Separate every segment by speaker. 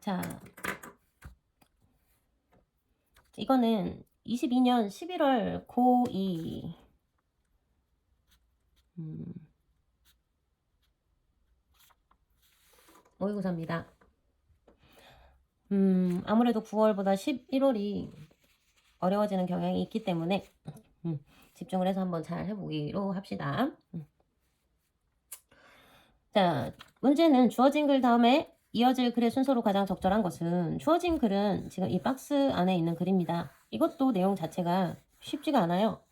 Speaker 1: 자, 이거는 22년 11월 고2 모의고사입니다. 아무래도 9월보다 11월이 어려워지는 경향이 있기 때문에 집중을 해서 한번 잘 해보기로 합시다. 자, 문제는 주어진 글 다음에 이어질 글의 순서로 가장 적절한 것은, 주어진 글은 지금 이 박스 안에 있는 글입니다. 이것도 내용 자체가 쉽지가 않아요.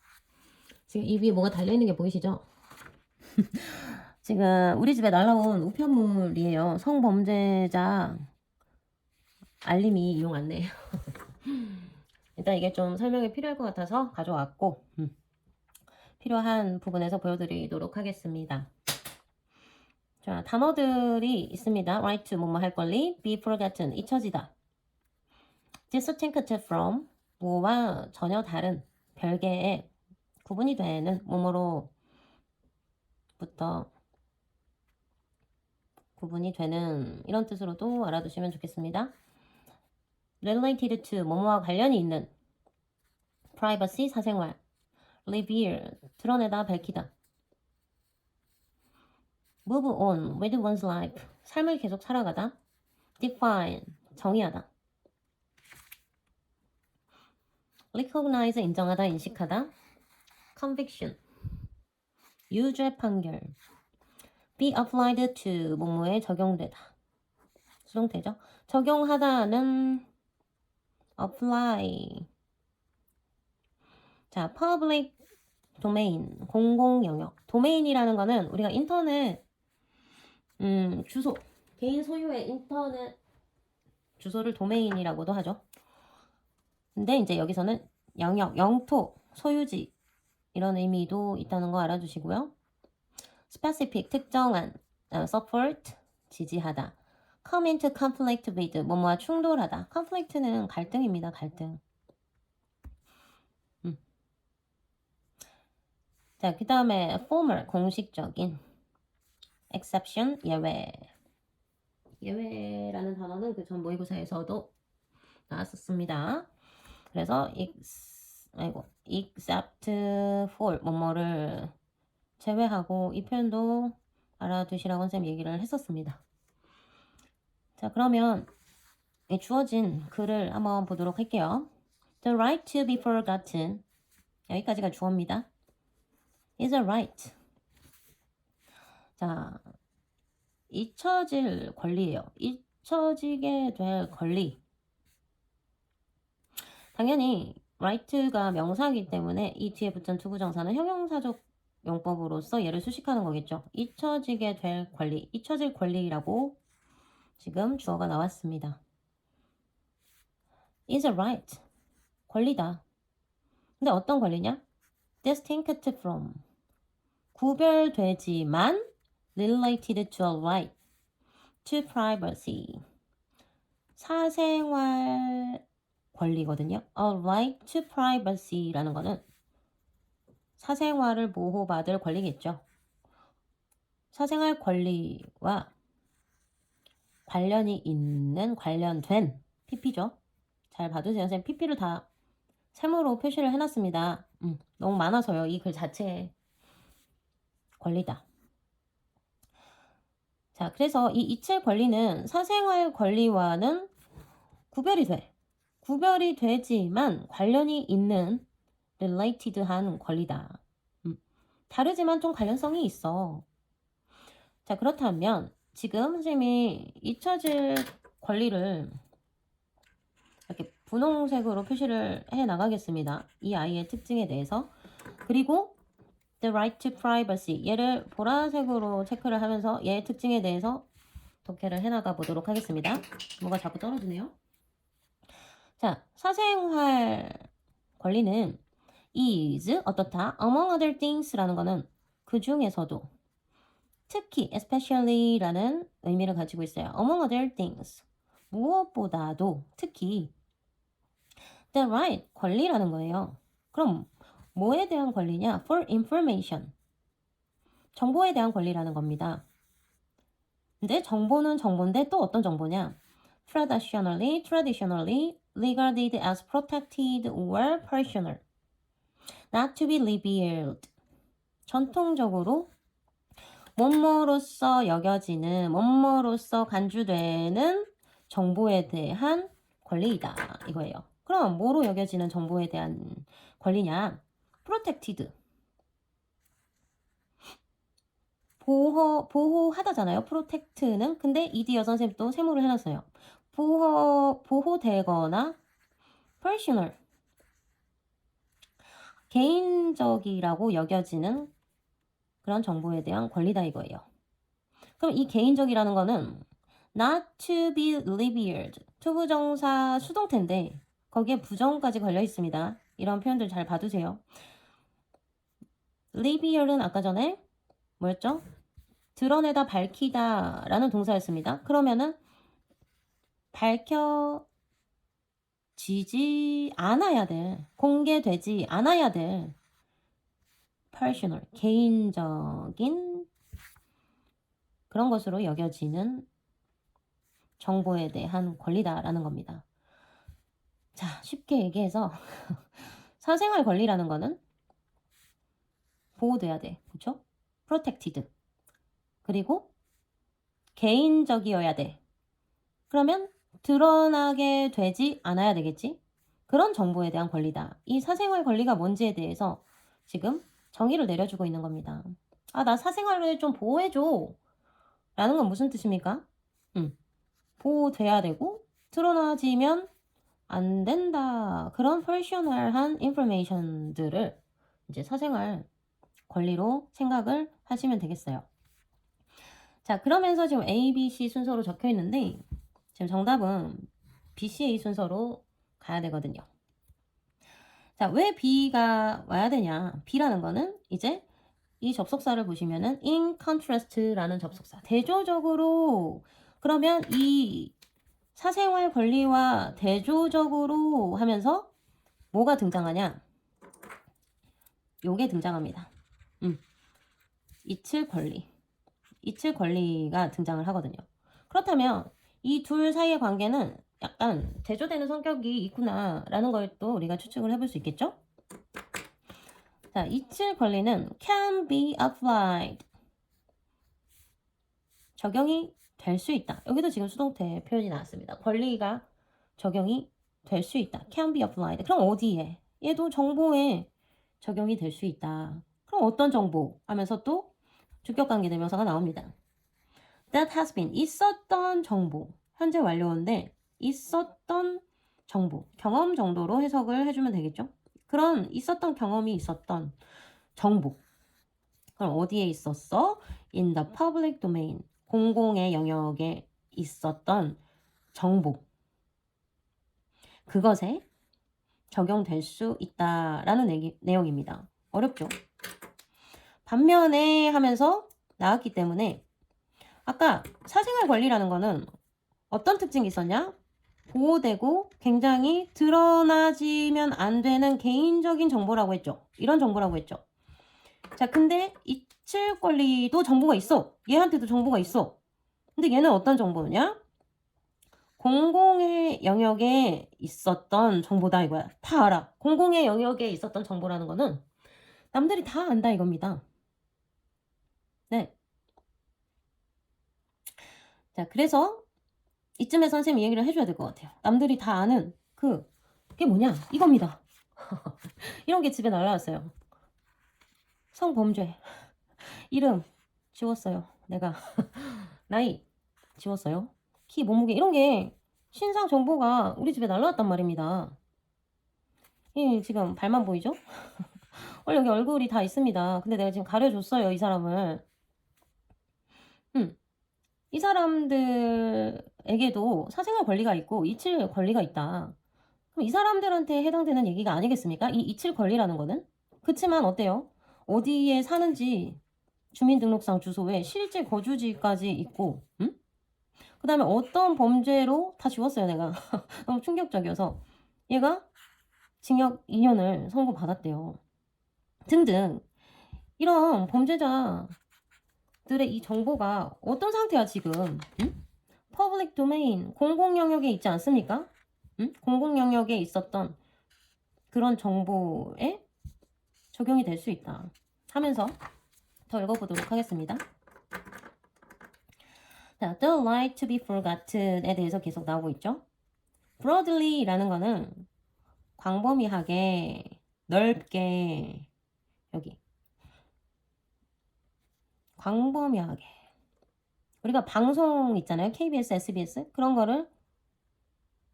Speaker 1: 지금 이 위에 뭐가 달려있는 게 보이시죠? 지금 우리 집에 날라온 우편물이에요. 성범죄자 알림이 이용 안내예요. 일단 이게 좀 설명이 필요할 것 같아서 가져왔고 필요한 부분에서 보여드리도록 하겠습니다. 자, 단어들이 있습니다. right to 뭐뭐 할 권리, be forgotten 잊혀지다, distinct from 뭐와 전혀 다른, 별개의, 구분이 되는, 뭐뭐로부터 구분이 되는, 이런 뜻으로도 알아두시면 좋겠습니다. related to 뭐뭐와 관련이 있는, privacy 사생활, reveal 드러내다 밝히다, move on with one's life 삶을 계속 살아가다, define 정의하다, recognize 인정하다 인식하다, conviction 유죄 판결, be applied to 뭐뭐에 적용되다 수동태죠. 적용하다는 apply. 자, public domain 공공 영역. 도메인이라는 거는 우리가 인터넷 주소, 개인 소유의 인터넷 주소를 도메인이라고도 하죠. 근데 이제 여기서는 영역, 영토, 소유지 이런 의미도 있다는 거 알아두시고요. specific 특정한, support 지지하다, come into conflict with 뭐뭐와 충돌하다. conflict는 갈등입니다. 갈등. 자, 그 다음에 formal 공식적인, exception 예외. 예외라는 단어는 그 전 모의고사에서도 나왔었습니다. 그래서 except for 뭐뭐를 제외하고, 이 표현도 알아두시라고 선생님 얘기를 했었습니다. 자, 그러면 이 주어진 글을 한번 보도록 할게요. The right to be forgotten, 여기까지가 주어입니다. is a right. 자, 잊혀질 권리예요. 잊혀지게 될 권리. 당연히 right가 명사이기 때문에 이 뒤에 붙은 투부정사는 형용사적 용법으로서 얘를 수식하는 거겠죠. 잊혀지게 될 권리, 잊혀질 권리라고 지금 주어가 나왔습니다. is a right, 권리다. 근데 어떤 권리냐? distinct from, 구별되지만, related to a right to privacy, 사생활 권리거든요. A right to privacy라는 거는 사생활을 보호받을 권리겠죠. 사생활 권리와 관련이 있는, 관련된 PP죠. 잘 봐두세요. 선생님 PP를 다 세모로 표시를 해놨습니다. 너무 많아서요. 이 글 자체에 권리다. 자, 그래서 이 이체 권리는 사생활 권리와는 구별이 되지만 관련이 있는 related한 권리다. 다르지만 좀 관련성이 있어. 자, 그렇다면 지금 선생님이 잊혀질 권리를 이렇게 분홍색으로 표시를 해 나가겠습니다. 이 아이의 특징에 대해서. 그리고 the right to privacy, 얘를 보라색으로 체크를 하면서 얘의 특징에 대해서 독해를 해 나가 보도록 하겠습니다. 뭐가 자꾸 떨어지네요. 자, 사생활 권리는 is 어떻다, among other things라는 거는 그 중에서도, 특히 especially라는 의미를 가지고 있어요. among other things, 무엇보다도, 특히 the right, 권리라는 거예요. 그럼 뭐에 대한 권리냐? for information, 정보에 대한 권리라는 겁니다. 근데 정보는 정보인데 또 어떤 정보냐? traditionally regarded as protected or personal, not to be revealed. 전통적으로 뭐뭐로서 여겨지는, 뭐뭐로서 간주되는 정보에 대한 권리이다 이거예요. 그럼 뭐로 여겨지는 정보에 대한 권리냐? protected. 보호하다잖아요. protect는. 근데 이디어 선생님 또 세모를 해놨어요. 보호되거나 personal. 개인적이라고 여겨지는 그런 정보에 대한 권리다 이거예요. 그럼 이 개인적이라는 거는 not to be revealed. 투부정사 수동태인데 거기에 부정까지 걸려 있습니다. 이런 표현들 잘 봐두세요. reveal은 아까 전에 뭐였죠? 드러내다, 밝히다 라는 동사였습니다. 그러면은 밝혀지지 않아야 될, 공개되지 않아야 될 personal, 개인적인 그런 것으로 여겨지는 정보에 대한 권리다라는 겁니다. 자, 쉽게 얘기해서 사생활 권리라는 거는 보호돼야 돼. 그렇죠? protected. 그리고 개인적이어야 돼. 그러면 드러나게 되지 않아야 되겠지? 그런 정보에 대한 권리다. 이 사생활 권리가 뭔지에 대해서 지금 정의를 내려주고 있는 겁니다. 아, 나 사생활을 좀 보호해줘. 라는 건 무슨 뜻입니까? 보호돼야 되고 드러나지면 안 된다. 그런 퍼셔널한 인포메이션들을 이제 사생활 권리로 생각을 하시면 되겠어요. 자, 그러면서 지금 A, B, C 순서로 적혀 있는데 지금 정답은 B, C, A 순서로 가야 되거든요. 자, 왜 B가 와야 되냐? B라는 거는 이제 이 접속사를 보시면은 in contrast라는 접속사. 대조적으로 그러면 이 사생활 권리와 대조적으로 하면서 뭐가 등장하냐? 요게 등장합니다. 이칠 권리. 이칠 권리가 등장을 하거든요. 그렇다면 이 둘 사이의 관계는 약간 대조되는 성격이 있구나라는 걸 또 우리가 추측을 해볼 수 있겠죠? 자, 이칠 권리는 can be applied. 적용이 될 수 있다. 여기도 지금 수동태 표현이 나왔습니다. 권리가 적용이 될 수 있다. can be applied. 그럼 어디에? 얘도 정보에 적용이 될 수 있다. 그럼 어떤 정보? 하면서 또 주격관계대명사가 나옵니다. That has been. 있었던 정보. 현재 완료인데 있었던 정보. 경험 정도로 해석을 해주면 되겠죠? 그런 있었던 경험이 있었던 정보. 그럼 어디에 있었어? In the public domain. 공공의 영역에 있었던 정보. 그것에 적용될 수 있다라는 내용입니다. 어렵죠? 반면에 하면서 나왔기 때문에 아까 사생활 권리라는 거는 어떤 특징이 있었냐? 보호되고 굉장히 드러나지면 안 되는 개인적인 정보라고 했죠. 이런 정보라고 했죠. 자, 근데 이칠 권리도 정보가 있어. 얘한테도 정보가 있어. 근데 얘는 어떤 정보냐? 공공의 영역에 있었던 정보다 이거야. 다 알아. 공공의 영역에 있었던 정보라는 거는 남들이 다 안다 이겁니다. 네. 자, 그래서 이쯤에 선생님이 얘기를 해줘야 될 것 같아요. 남들이 다 아는 그게 뭐냐? 이겁니다. 이런 게 집에 날라왔어요. 성범죄. 이름 지웠어요. 내가. 나이 지웠어요. 키, 몸무게 이런 게 신상 정보가 우리 집에 날라왔단 말입니다. 지금 발만 보이죠? 원래 여기 얼굴이 다 있습니다. 근데 내가 지금 가려줬어요, 이 사람을. 이 사람들에게도 사생활 권리가 있고 이칠 권리가 있다. 그럼 이 사람들한테 해당되는 얘기가 아니겠습니까? 이 이칠 권리라는 거는. 그치만 어때요? 어디에 사는지 주민등록상 주소에 실제 거주지까지 있고 그 다음에 어떤 범죄로 다 지웠어요 내가. 너무 충격적이어서 얘가 징역 2년을 선고받았대요. 등등 이런 범죄자들의 이 정보가 어떤 상태야 지금? public domain, 공공 영역에 있지 않습니까? 공공 영역에 있었던 그런 정보에 적용이 될 수 있다 하면서 더 읽어보도록 하겠습니다. 자, the right to be forgotten에 대해서 계속 나오고 있죠. broadly라는 거는 광범위하게, 넓게, 여기 광범위하게, 우리가 방송 있잖아요. KBS, SBS 그런 거를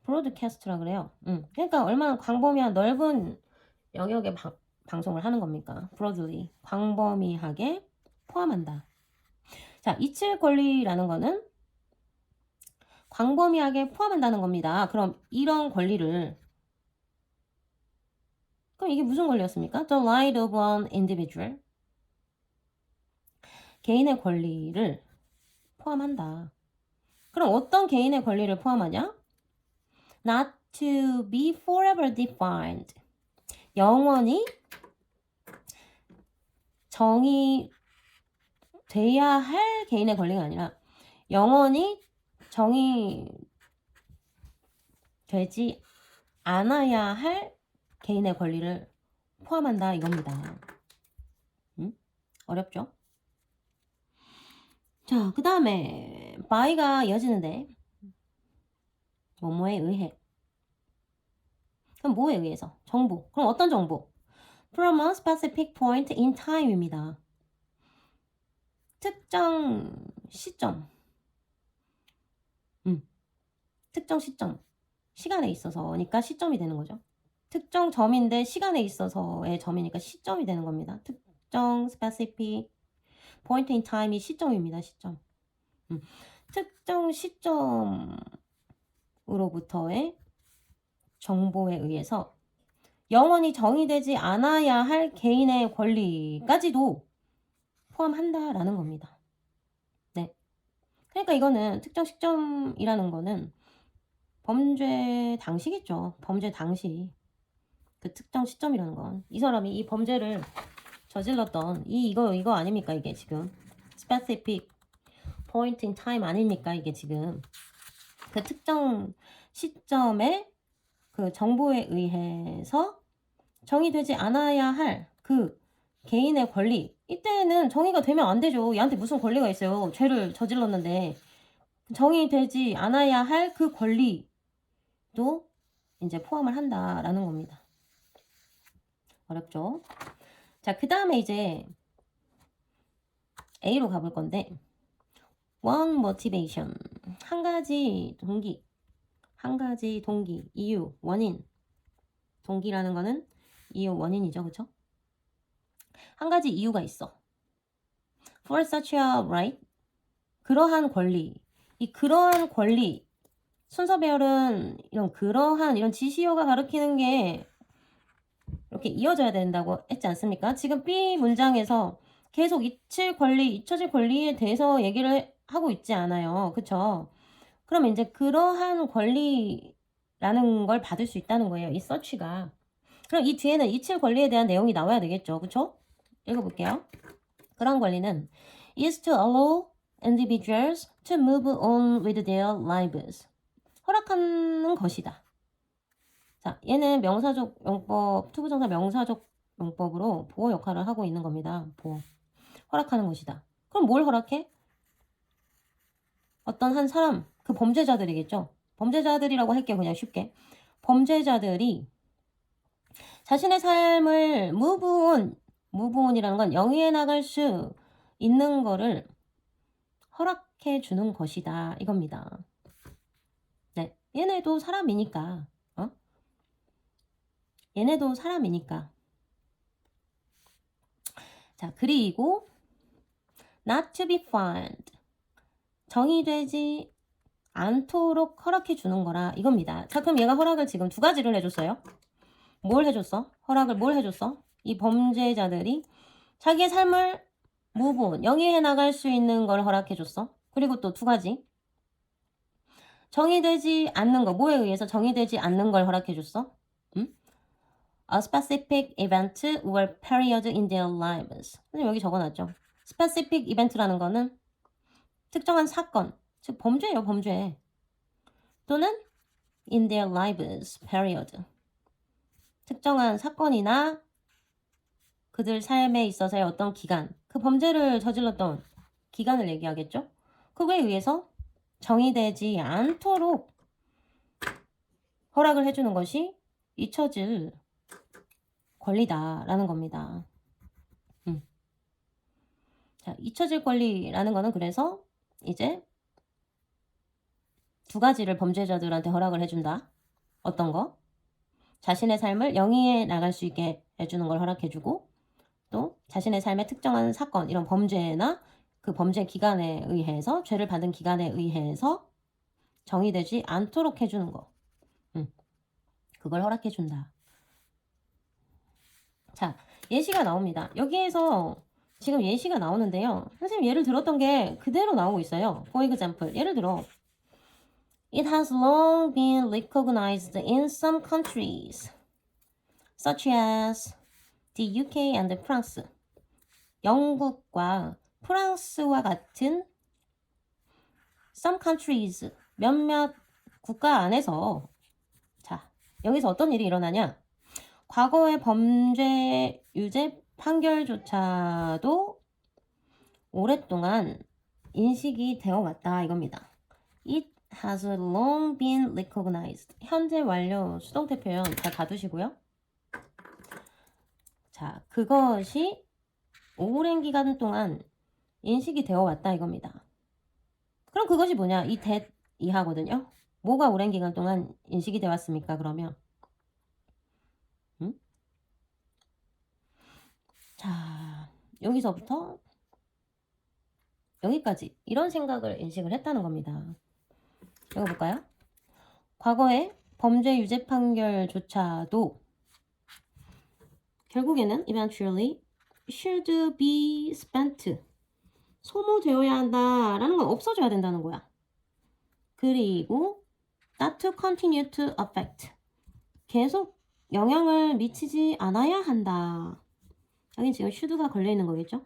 Speaker 1: 브로드캐스트라 그래요. 그러니까 얼마나 광범위한 넓은 영역의 방송을 하는 겁니까? broadly, 광범위하게 포함한다. 자, 이칠 권리라는 거는 광범위하게 포함한다는 겁니다. 그럼 이런 권리를, 그럼 이게 무슨 권리였습니까? The right of an individual, 개인의 권리를 포함한다. 그럼 어떤 개인의 권리를 포함하냐? Not to be forever defined, 영원히 정의돼야 할 개인의 권리가 아니라 영원히 정의되지 않아야 할 개인의 권리를 포함한다 이겁니다. 어렵죠? 자, 그 다음에 by가 이어지는데 뭐뭐에 의해. 그럼 뭐에 의해서? 정보. 그럼 어떤 정보? From a specific point in time입니다. 특정 시점. 특정 시점. 시간에 있어서니까 시점이 되는 거죠. 특정 점인데 시간에 있어서의 점이니까 시점이 되는 겁니다. 특정 specific point in time이 시점입니다. 시점. 특정 시점으로부터의 정보에 의해서 영원히 정의되지 않아야 할 개인의 권리까지도 포함한다라는 겁니다. 네. 그러니까 이거는 특정 시점이라는 거는 범죄 당시겠죠. 범죄 당시. 그 특정 시점이라는 건 이 사람이 이 범죄를 저질렀던 이거 아닙니까? 이게 지금 specific point in time 아닙니까? 이게 지금 그 특정 시점의 그 정보에 의해서 정의되지 않아야 할 그 개인의 권리, 이때는 정의가 되면 안 되죠. 얘한테 무슨 권리가 있어요. 죄를 저질렀는데 정의되지 않아야 할 그 권리도 이제 포함을 한다라는 겁니다. 어렵죠? 자, 그 다음에 이제 A로 가볼 건데, one motivation, 한 가지 동기, 이유, 원인. 동기라는 거는 이유, 원인이죠. 그쵸? 한 가지 이유가 있어. For such a right, 그러한 권리. 이 그러한 권리, 순서 배열은 이런 지시어가 가리키는 게 이렇게 이어져야 된다고 했지 않습니까? 지금 B 문장에서 계속 잊혀질 권리에 대해서 얘기를 하고 있지 않아요. 그쵸? 그럼 이제 그러한 권리라는 걸 받을 수 있다는 거예요. 이 search가. 그럼 이 뒤에는 잊힐 권리에 대한 내용이 나와야 되겠죠. 그쵸? 읽어볼게요. 그런 권리는 is to allow individuals to move on with their lives. 허락하는 것이다. 자, 얘는 명사적 용법, 투부정사 명사적 용법으로 보호 역할을 하고 있는 겁니다. 보호. 허락하는 것이다. 그럼 뭘 허락해? 어떤 한 사람, 그 범죄자들이겠죠. 범죄자들이라고 할게요. 그냥 쉽게. 범죄자들이 자신의 삶을 move on이라는 건 영위해 나갈 수 있는 거를 허락해 주는 것이다. 이겁니다. 네. 얘네도 사람이니까. 얘네도 사람이니까. 자, 그리고 not to be found, 정의되지 않도록 허락해 주는 거라 이겁니다. 자, 그럼 얘가 허락을 지금 두 가지를 해줬어요. 뭘 해줬어? 허락을 뭘 해줬어? 이 범죄자들이 자기의 삶을 move on, 영위해 나갈 수 있는 걸 허락해 줬어. 그리고 또 두 가지. 정의되지 않는 거, 뭐에 의해서 정의되지 않는 걸 허락해 줬어? A specific event or period in their lives. 여기 적어놨죠. specific event라는 거는 특정한 사건, 즉 범죄예요, 범죄. 또는 in their lives period. 특정한 사건이나 그들 삶에 있어서의 어떤 기간, 그 범죄를 저질렀던 기간을 얘기하겠죠. 그거에 의해서 정의되지 않도록 허락을 해주는 것이 잊혀질 권리다라는 겁니다. 자, 잊혀질 권리라는 거는 그래서 이제 두 가지를 범죄자들한테 허락을 해준다. 어떤 거? 자신의 삶을 영위해 나갈 수 있게 해주는 걸 허락해주고, 또 자신의 삶의 특정한 사건, 이런 범죄나 그 범죄 기간에 의해서, 죄를 받은 기간에 의해서 정의되지 않도록 해주는 거. 그걸 허락해준다. 자, 예시가 나옵니다. 여기에서 지금 예시가 나오는데요. 선생님 예를 들었던 게 그대로 나오고 있어요. For example, 예를 들어 It has long been recognized in some countries, such as the UK and France. 영국과 프랑스와 같은 some countries, 몇몇 국가 안에서, 자, 여기서 어떤 일이 일어나냐? 과거의 범죄 유죄 판결조차도 오랫동안 인식이 되어 왔다 이겁니다. It has long been recognized. 현재 완료 수동태 표현 잘 봐두시고요. 자, 그것이 오랜 기간 동안 인식이 되어 왔다 이겁니다. 그럼 그것이 뭐냐? 이 that 이하거든요. 뭐가 오랜 기간 동안 인식이 되어 왔습니까? 그러면 자, 여기서부터 여기까지 이런 생각을 인식을 했다는 겁니다. 읽어볼까요? 과거의 범죄 유죄 판결조차도 결국에는 eventually should be spent, 소모되어야 한다라는 건 없어져야 된다는 거야. 그리고 not to continue to affect, 계속 영향을 미치지 않아야 한다. 여기 지금 should가 걸려있는 거겠죠?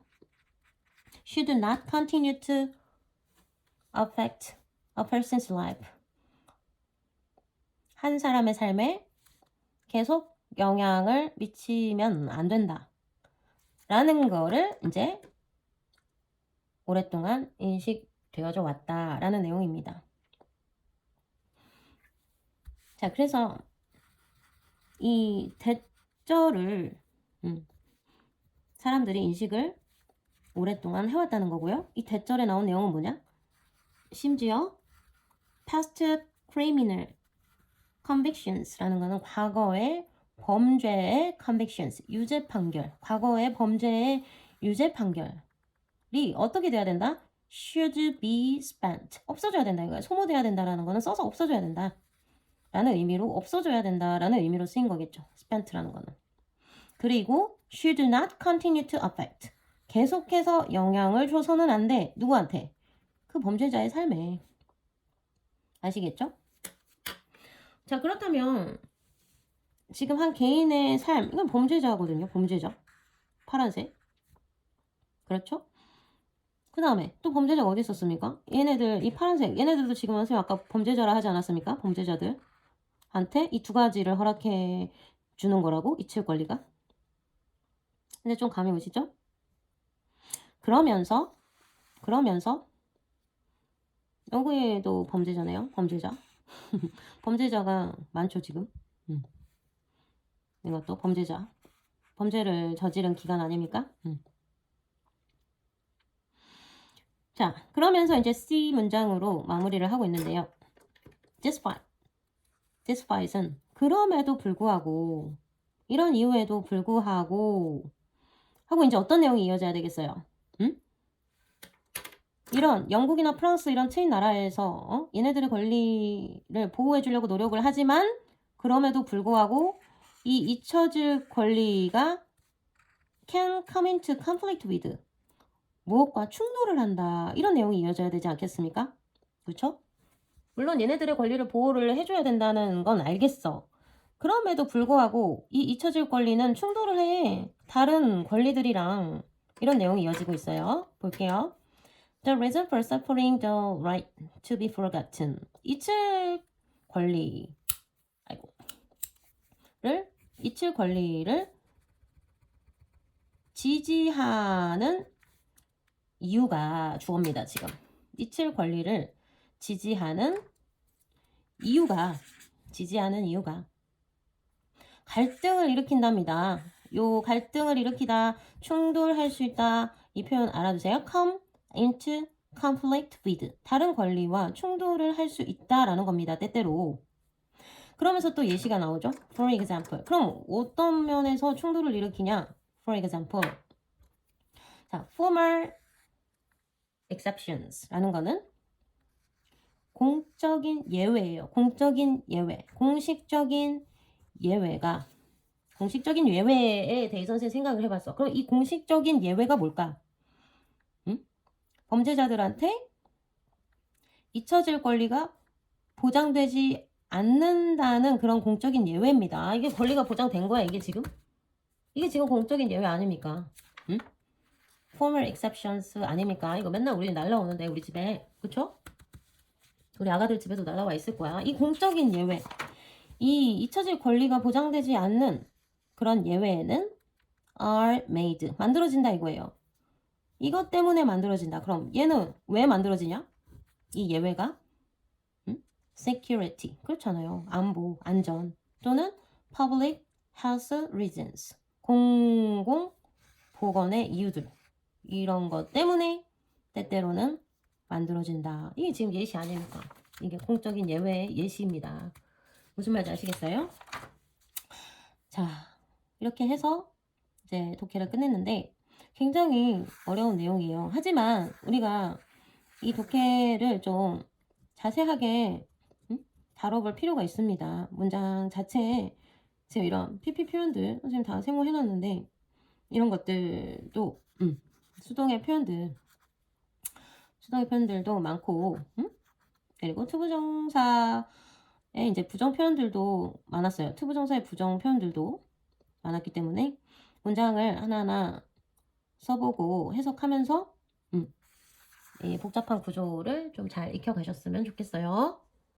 Speaker 1: should not continue to affect a person's life. 한 사람의 삶에 계속 영향을 미치면 안 된다. 라는 거를 이제 오랫동안 인식되어져 왔다라는 내용입니다. 자, 그래서 이 대절을 사람들이 인식을 오랫동안 해왔다는 거고요. 이 대절에 나온 내용은 뭐냐? 심지어 past criminal convictions라는 거는 과거의 범죄의 convictions, 유죄 판결, 과거의 범죄의 유죄 판결이 어떻게 돼야 된다? should be spent, 없어져야 된다 이거야. 소모돼야 된다라는 거는 써서 없어져야 된다 라는 의미로, 없어져야 된다라는 의미로 쓰인 거겠죠. spent라는 거는. 그리고 should not continue to affect, 계속해서 영향을 줘서는 안 돼. 누구한테? 그 범죄자의 삶에. 아시겠죠? 자, 그렇다면 지금 한 개인의 삶, 이건 범죄자거든요. 범죄자. 파란색. 그렇죠? 그 다음에 또 범죄자가 어디 있었습니까? 얘네들, 이 파란색, 얘네들도 지금 선생님 아까 범죄자라 하지 않았습니까? 범죄자들한테 이 두 가지를 허락해 주는 거라고, 잊힐 권리가. 근데 좀 감이 오시죠? 그러면서 여기에도 범죄자네요. 범죄자. 범죄자가 많죠 지금. 이것도 범죄자. 범죄를 저지른 기간 아닙니까? 자, 그러면서 이제 C 문장으로 마무리를 하고 있는데요. Despite은 그럼에도 불구하고, 이런 이유에도 불구하고 하고 이제 어떤 내용이 이어져야 되겠어요? 이런 영국이나 프랑스 이런 트인 나라에서 얘네들의 권리를 보호해 주려고 노력을 하지만 그럼에도 불구하고 이 잊혀질 권리가 can come into conflict with, 무엇과 충돌을 한다. 이런 내용이 이어져야 되지 않겠습니까? 그렇죠? 물론 얘네들의 권리를 보호를 해줘야 된다는 건 알겠어. 그럼에도 불구하고 이 잊혀질 권리는 충돌을 해. 다른 권리들이랑. 이런 내용이 이어지고 있어요. 볼게요. The reason for suffering the right to be forgotten. 잊힐 권리, 잊힐 권리를 지지하는 이유가 주어입니다, 지금. 잊힐 권리를 지지하는 이유가 갈등을 일으킨답니다. 요 갈등을 일으키다, 충돌할 수 있다, 이 표현 알아두세요. come into conflict with, 다른 권리와 충돌을 할 수 있다라는 겁니다, 때때로. 그러면서 또 예시가 나오죠. For example. 그럼 어떤 면에서 충돌을 일으키냐? For example. 자, formal exceptions라는 거는 공적인 예외예요. 공적인 예외. 공식적인 예외에 대해서 선생님이 생각을 해봤어. 그럼 이 공식적인 예외가 뭘까? 범죄자들한테 잊혀질 권리가 보장되지 않는다는 그런 공적인 예외입니다. 이게 권리가 보장된 거야, 이게 지금? 이게 지금 공적인 예외 아닙니까? formal exceptions 아닙니까? 이거 맨날 우리 날라오는데, 우리 집에. 그쵸? 우리 아가들 집에도 날라와 있을 거야. 이 공적인 예외, 이 잊혀질 권리가 보장되지 않는 그런 예외에는 are made, 만들어진다 이거예요. 이것 때문에 만들어진다. 그럼 얘는 왜 만들어지냐? 이 예외가 security, 그렇잖아요. 안보, 안전, 또는 public health reasons, 공공 보건의 이유들, 이런 것 때문에 때때로는 만들어진다. 이게 지금 예시 아닙니까? 이게 공적인 예외의 예시입니다. 무슨 말인지 아시겠어요? 자, 이렇게 해서 이제 독해를 끝냈는데 굉장히 어려운 내용이에요. 하지만 우리가 이 독해를 좀 자세하게 다뤄볼 필요가 있습니다. 문장 자체에 지금 이런 PP 표현들 선생님 다 세모해놨는데 이런 것들도 수동의 표현들도 많고, 그리고 투부정사의 이제 부정 표현들도 많았어요. 투부정사의 부정 표현들도 많았기 때문에 문장을 하나하나 써보고 해석하면서 이 복잡한 구조를 좀 잘 익혀가셨으면 좋겠어요.